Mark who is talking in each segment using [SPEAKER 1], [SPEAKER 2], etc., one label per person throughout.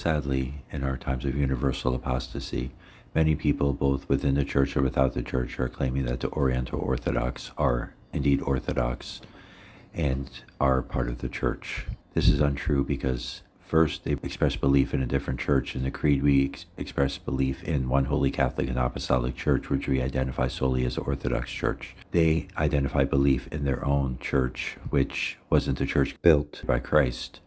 [SPEAKER 1] Sadly, in our times of universal apostasy, many people, both within the church or without the church, are claiming that the Oriental Orthodox are indeed Orthodox and are part of the church. This is untrue because first, they express belief in a different church. In the Creed, we express belief in one Holy Catholic and Apostolic Church, which we identify solely as the Orthodox Church. They identify belief in their own church, which wasn't the church built by Christ.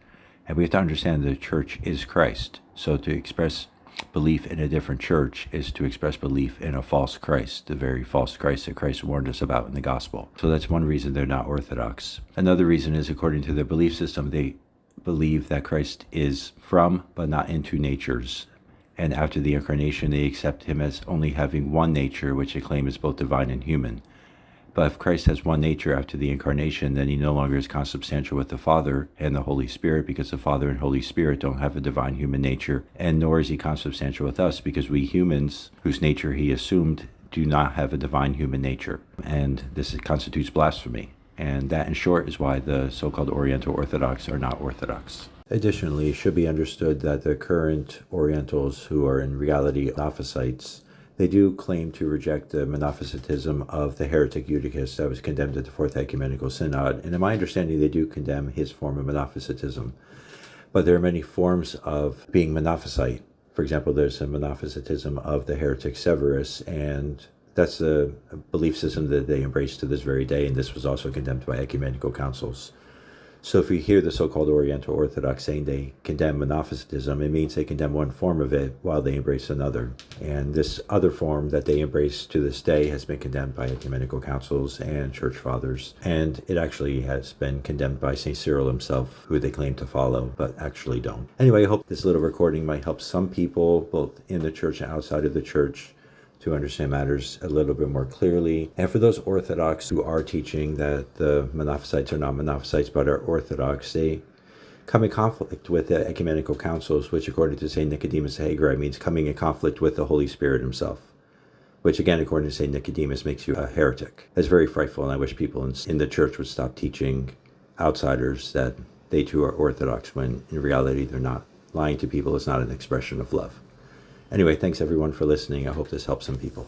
[SPEAKER 1] And we have to understand the church is Christ. So to express belief in a different church is to express belief in a false Christ, the very false Christ that Christ warned us about in the gospel. So that's one reason they're not Orthodox. Another reason is, according to their belief system, they believe that Christ is from but not in two natures. And after the incarnation, they accept him as only having one nature, which they claim is both divine and human. But if Christ has one nature after the incarnation, then he no longer is consubstantial with the Father and the Holy Spirit, because the Father and Holy Spirit don't have a divine human nature, and nor is he consubstantial with us, because we humans, whose nature he assumed, do not have a divine human nature. And this constitutes blasphemy. And that, in short, is why the so-called Oriental Orthodox are not Orthodox. Additionally, it should be understood that the current Orientals, who are in reality Monophysites, they do claim to reject the Monophysitism of the heretic Eutychus that was condemned at the Fourth Ecumenical Synod. And in my understanding, they do condemn his form of Monophysitism. But there are many forms of being Monophysite. For example, there's a Monophysitism of the heretic Severus, and that's a belief system that they embrace to this very day, and this was also condemned by ecumenical councils. So if you hear the so-called Oriental Orthodox saying they condemn Monophysitism, it means they condemn one form of it while they embrace another. And this other form that they embrace to this day has been condemned by ecumenical councils and church fathers. And it actually has been condemned by St. Cyril himself, who they claim to follow, but actually don't. Anyway, I hope this little recording might help some people, both in the church and outside of the church, to understand matters a little bit more clearly. And for those Orthodox who are teaching that the Monophysites are not Monophysites but are Orthodox, they come in conflict with the ecumenical councils, which according to St. Nicodemus the Haguerite means coming in conflict with the Holy Spirit himself, which again, according to St. Nicodemus, makes you a heretic. That's very frightful, and I wish people in the church would stop teaching outsiders that they too are Orthodox, when in reality they're not. Lying to people is not an expression of love. Anyway, thanks everyone for listening. I hope this helps some people.